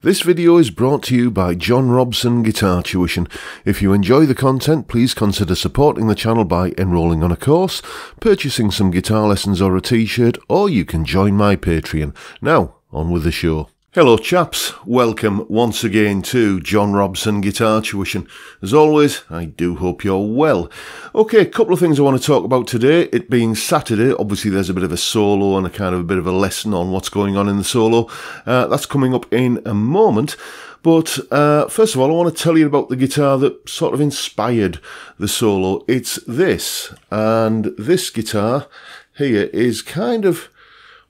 This video is brought to you by John Robson Guitar Tuition. If you enjoy the content, please consider supporting the channel by enrolling on a course, purchasing some guitar lessons or a t-shirt, or you can join my Patreon. Now, on with the show. Hello chaps, welcome once again to John Robson Guitar Tuition. As always, I do hope you're well. Okay, a couple of things I want to talk about today. It being Saturday, obviously there's a bit of a solo and a bit of a lesson on what's going on in the solo. That's coming up in a moment. But first of all, I want to tell you about the guitar that sort of inspired the solo. It's this, and this guitar here is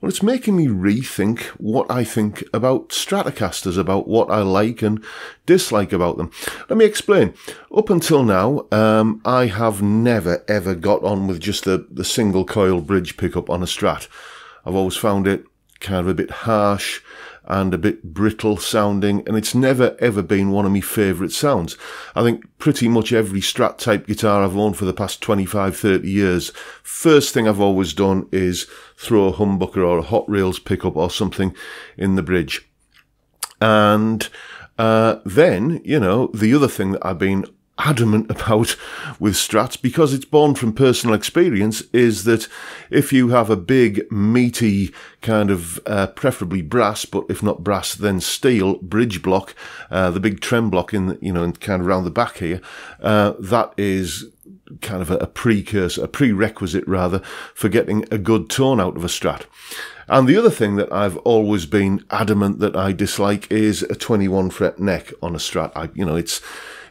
well, it's making me rethink what I think about Stratocasters, about what I like and dislike about them. Let me explain. Up until now, I have never ever got on with just the single coil bridge pickup on a Strat. I've always found it kind of a bit harsh and a bit brittle sounding, and it's never ever been one of my favourite sounds. I think pretty much every Strat type guitar I've owned for the past 25-30 years, first thing I've always done is throw a humbucker or a Hot Rails pickup or something in the bridge. And then, you know, the other thing that I've been adamant about with Strats, because it's born from personal experience, is that if you have a big meaty kind of preferably brass, but if not brass then steel bridge block, the big trem block in the, and kind of around the back here, that is kind of a precursor, a prerequisite rather, for getting a good tone out of a Strat. And the other thing that I've always been adamant that I dislike is a 21 fret neck on a Strat.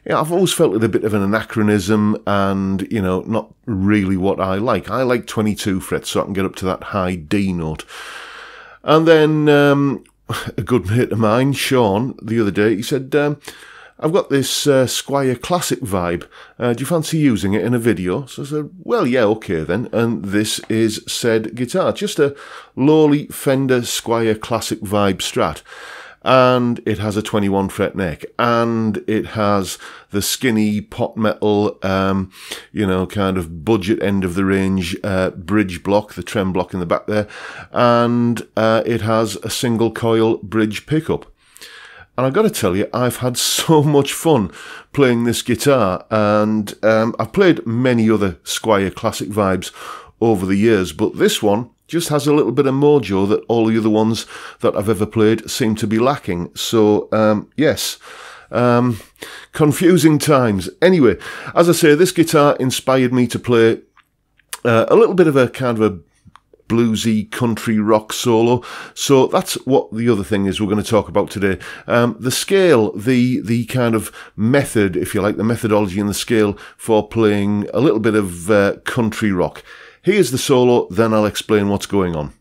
I've always felt it a bit of an anachronism and, not really what I like. I like 22 frets so I can get up to that high D note. And then a good mate of mine, Sean, the other day, he said, I've got this Squire Classic vibe. Do you fancy using it in a video? So I said, well, yeah, okay then. And this is said guitar, just a lowly Fender Squire Classic vibe Strat. And it has a 21 fret neck, and it has the skinny pot metal, kind of budget end of the range bridge block, the trem block in the back there, and it has a single coil bridge pickup. And I've got to tell you, I've had so much fun playing this guitar, and I've played many other Squire Classic vibes over the years, but this one just has a little bit of mojo that all the other ones that I've ever played seem to be lacking. So, yes, confusing times. Anyway, as I say, this guitar inspired me to play a little bit of a kind of a bluesy country rock solo. So that's what the other thing is we're going to talk about today. The scale, the kind of method, if you like, the methodology and the scale for playing a little bit of country rock. Here's the solo, then I'll explain what's going on.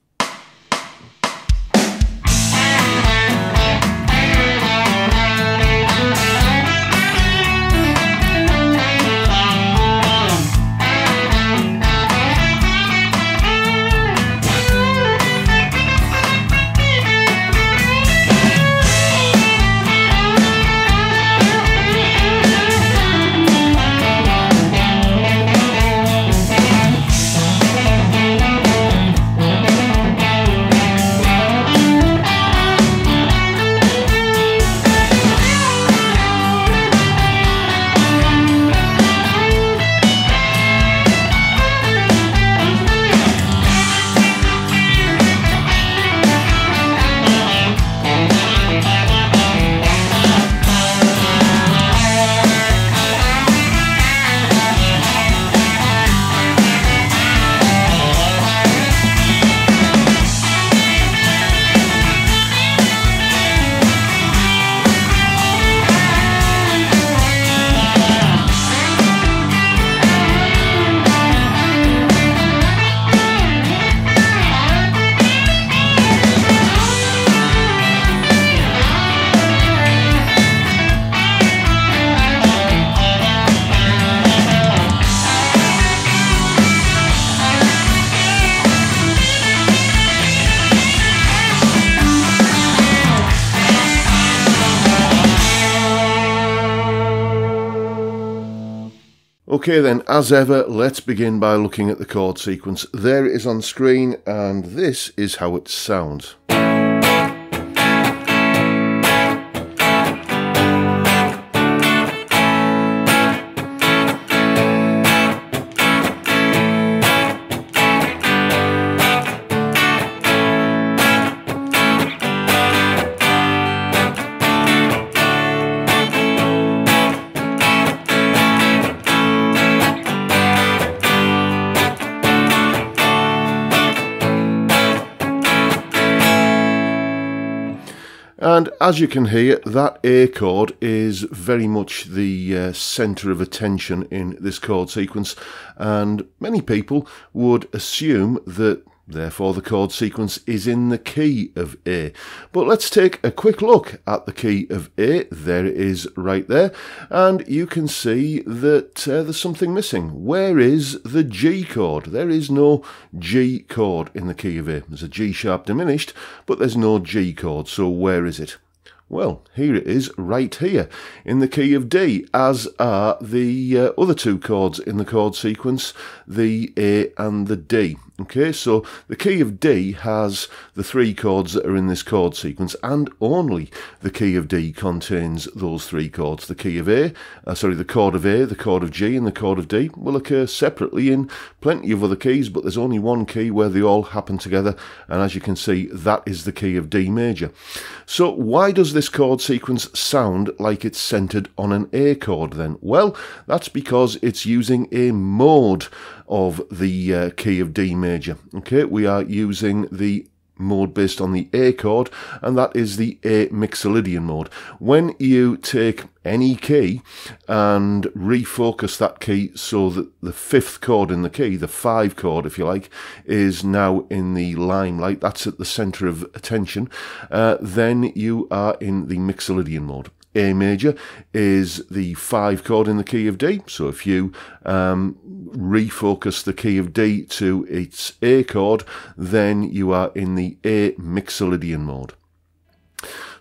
Okay then, as ever, let's begin by looking at the chord sequence. There it is on screen, and this is how it sounds. as you can hear, that A chord is very much the centre of attention in this chord sequence, and many people would assume that therefore the chord sequence is in the key of A. But let's take a quick look at the key of A. There it is right there, and you can see that there's something missing. Where is the G chord? There is no G chord in the key of A. There's a G sharp diminished, but there's no G chord, so where is it? Well, here it is, right here, in the key of D, as are the other two chords in the chord sequence, the A and the D. Okay, so the key of D has the three chords that are in this chord sequence, and only the key of D contains those three chords. The key of A, the chord of A, the chord of G, and the chord of D will occur separately in plenty of other keys, but there's only one key where they all happen together, and as you can see, that is the key of D major. So why does this chord sequence sound like it's centered on an A chord then? Well, that's because it's using a mode of the key of D major. Okay, we are using the mode based on the A chord, and that is the A Mixolydian mode. When you take any key and refocus that key so that the fifth chord in the key, the 5 chord if you like, is now in the limelight, that's at the centre of attention, then you are in the Mixolydian mode. A major is the 5 chord in the key of D, so if you refocus the key of D to its A chord, then you are in the A Mixolydian mode.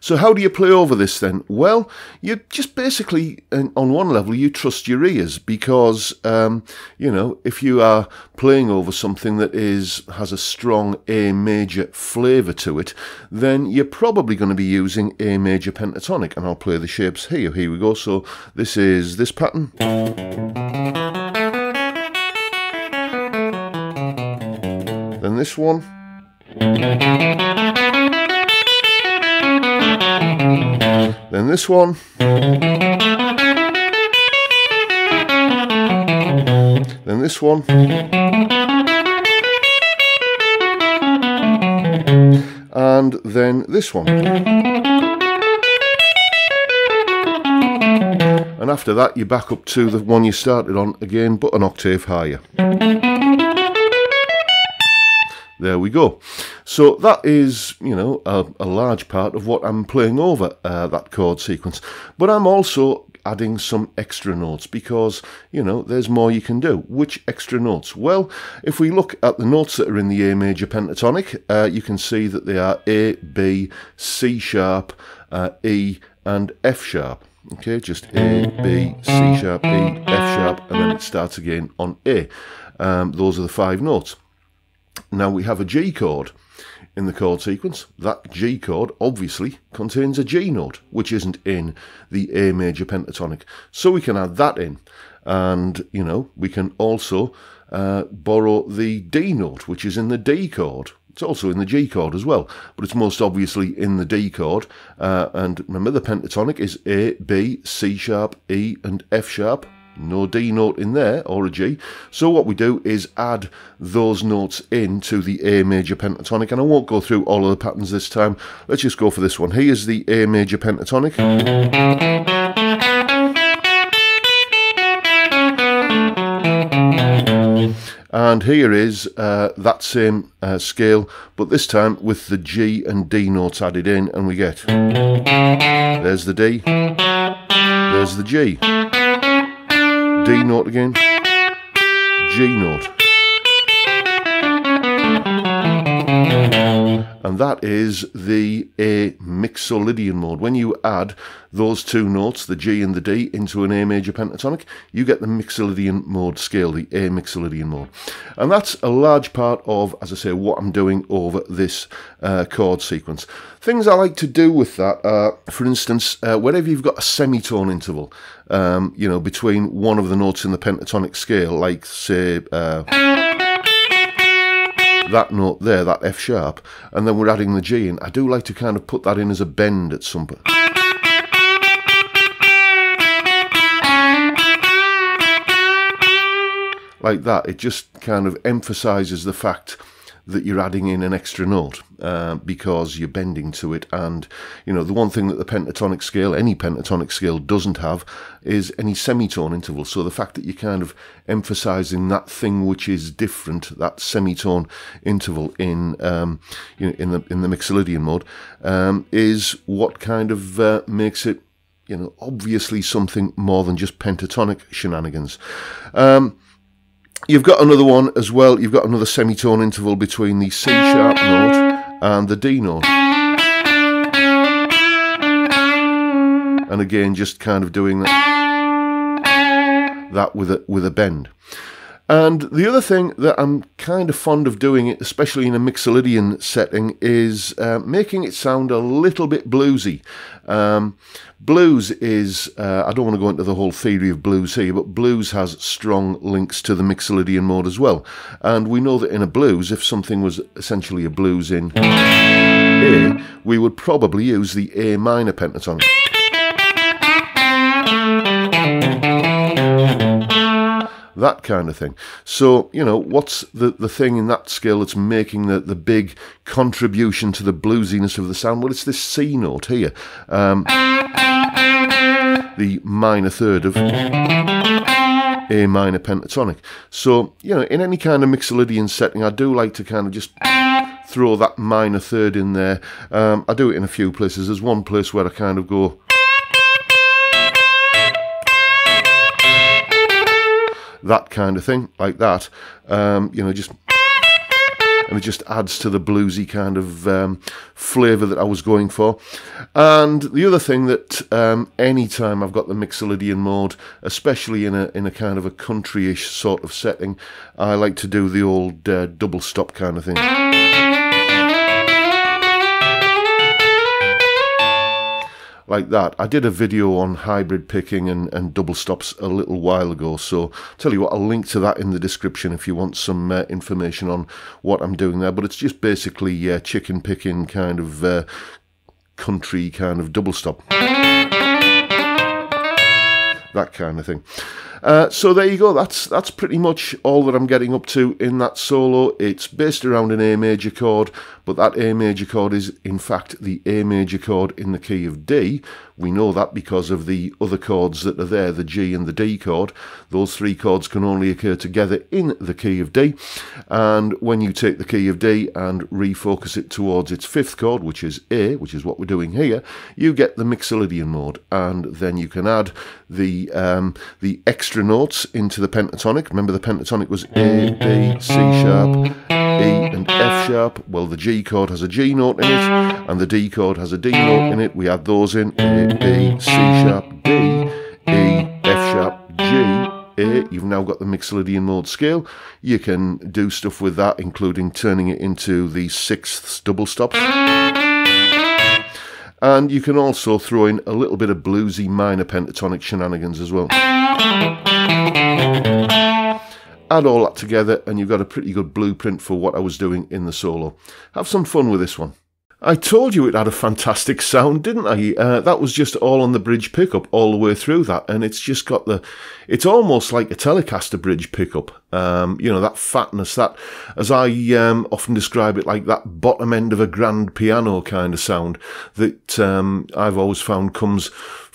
So how do you play over this then? Well, you just basically, on one level, you trust your ears, because, you know, if you are playing over something that has a strong A major flavour to it, then you're probably going to be using A major pentatonic, and I'll play the shapes here. Here we go. So this is this pattern. Then this one. Then this one. Then this one. And then this one. And after that you back up to the one you started on again, but an octave higher. There we go. So that is, you know, a large part of what I'm playing over that chord sequence. But I'm also adding some extra notes because, you know, there's more you can do. Which extra notes? Well, if we look at the notes that are in the A major pentatonic, you can see that they are A, B, C sharp, E and F sharp. Okay, just A, B, C sharp, E, F sharp, and then it starts again on A. Those are the 5 notes. Now we have a G chord in the chord sequence. That G chord obviously contains a G note, which isn't in the A major pentatonic. So we can add that in. And, you know, we can also borrow the D note, which is in the D chord. It's also in the G chord as well, but it's most obviously in the D chord. And remember, the pentatonic is A, B, C sharp, E and F sharp. No D note in there, or a G. So what we do is add those notes into the A major pentatonic, and I won't go through all of the patterns this time. Let's just go for this one. Here's the A major pentatonic. And here is that same scale, but this time with the G and D notes added in, and we get, there's the D, there's the G, D note again, G note. And that is the A Mixolydian mode. When you add those 2 notes, the G and the D, into an A major pentatonic, you get the Mixolydian mode scale, the A Mixolydian mode. And that's a large part of, as I say, what I'm doing over this chord sequence. Things I like to do with that are, for instance, wherever you've got a semitone interval, you know, between one of the notes in the pentatonic scale, like, say, that note there, that F sharp, and then we're adding the G in. I do like to kind of put that in as a bend at some point. Like that. It just kind of emphasises the fact that you're adding in an extra note because you're bending to it. And, you know, the one thing that the pentatonic scale, any pentatonic scale, doesn't have is any semitone interval. So the fact that you're kind of emphasizing that thing which is different, that semitone interval in you know, in the Mixolydian mode, is what kind of makes it, you know, obviously something more than just pentatonic shenanigans. You've got another one as well. You've got another semitone interval between the C sharp note and the D note. And again, just kind of doing that with a bend. And the other thing that I'm kind of fond of doing, especially in a Mixolydian setting, is making it sound a little bit bluesy. Blues is, I don't want to go into the whole theory of blues here, but blues has strong links to the Mixolydian mode as well. And we know that in a blues, if something was essentially a blues in A, we would probably use the A minor pentatonic. That kind of thing. So, you know, what's the thing in that scale that's making the big contribution to the bluesiness of the sound? Well, it's this C note here. The minor third of A minor pentatonic. So, you know, in any kind of Mixolydian setting, I do like to kind of just throw that minor third in there. I do it in a few places. There's one place where I kind of go... that kind of thing, like that, you know, just, and it just adds to the bluesy kind of flavour that I was going for. And the other thing that any time I've got the Mixolydian mode, especially in a kind of a country-ish sort of setting, I like to do the old double stop kind of thing. Like that. I did a video on hybrid picking and double stops a little while ago, so tell you what, I'll link to that in the description if you want some information on what I'm doing there. But it's just basically chicken picking kind of country kind of double stop, that kind of thing. So there you go. That's pretty much all that I'm getting up to in that solo. It's based around an A major chord, but that A major chord is in fact the A major chord in the key of D. We know that because of the other chords that are there, the G and the D chord. Those three chords can only occur together in the key of D. And when you take the key of D and refocus it towards its fifth chord, which is A, which is what we're doing here, you get the Mixolydian mode. And then you can add the extra notes into the pentatonic. Remember, the pentatonic was A, B, C sharp, E and F sharp. Well, the G chord has a G note in it, and the D chord has a D note in it. We add those in: A, B, C sharp, D, E, F sharp, G, A. You've now got the Mixolydian mode scale. You can do stuff with that, including turning it into the sixths double stops. And you can also throw in a little bit of bluesy minor pentatonic shenanigans as well. Add all that together and you've got a pretty good blueprint for what I was doing in the solo. Have some fun with this one. I told you it had a fantastic sound, didn't I? That was just all on the bridge pickup all the way through that, and it's just got it's almost like a Telecaster bridge pickup. You know, that fatness, that, as I often describe it, like that bottom end of a grand piano kind of sound that I've always found comes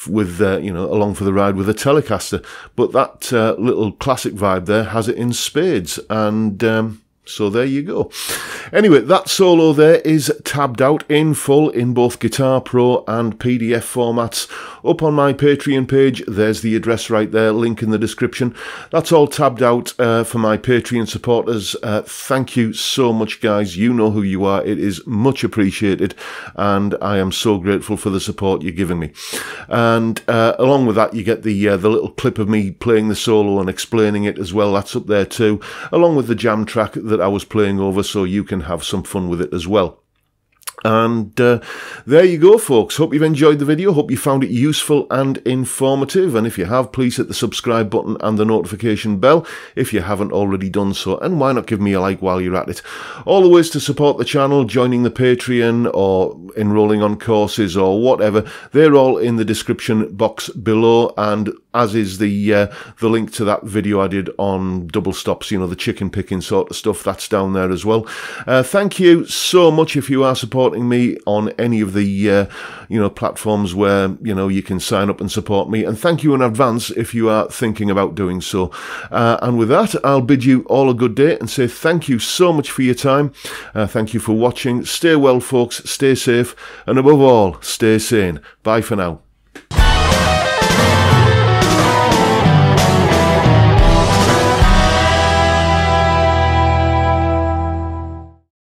with, you know, along for the ride with a Telecaster. But that little classic vibe there has it in spades, and so there you go. Anyway, that solo there is tabbed out in full in both Guitar Pro and PDF formats. Up on my Patreon page, there's the address right there, link in the description. That's all tabbed out for my Patreon supporters. Thank you so much, guys. You know who you are. It is much appreciated, and I am so grateful for the support you're giving me. And along with that, you get the little clip of me playing the solo and explaining it as well. That's up there too, along with the jam track that I was playing over, so you can have some fun with it as well. And there you go, folks. Hope you've enjoyed the video. Hope you found it useful and informative. And if you have, please hit the subscribe button and the notification bell if you haven't already done so. And why not give me a like while you're at it? All the ways to support the channel, joining the Patreon or enrolling on courses or whatever, they're all in the description box below, and as is the link to that video I did on double stops, you know, the chicken picking sort of stuff. That's down there as well. Thank you so much if you are supporting me on any of the you know, platforms where, you know, you can sign up and support me, and thank you in advance if you are thinking about doing so. And with that, I'll bid you all a good day and say thank you so much for your time. Thank you for watching. Stay well, folks, stay safe, and above all, stay sane. Bye for now.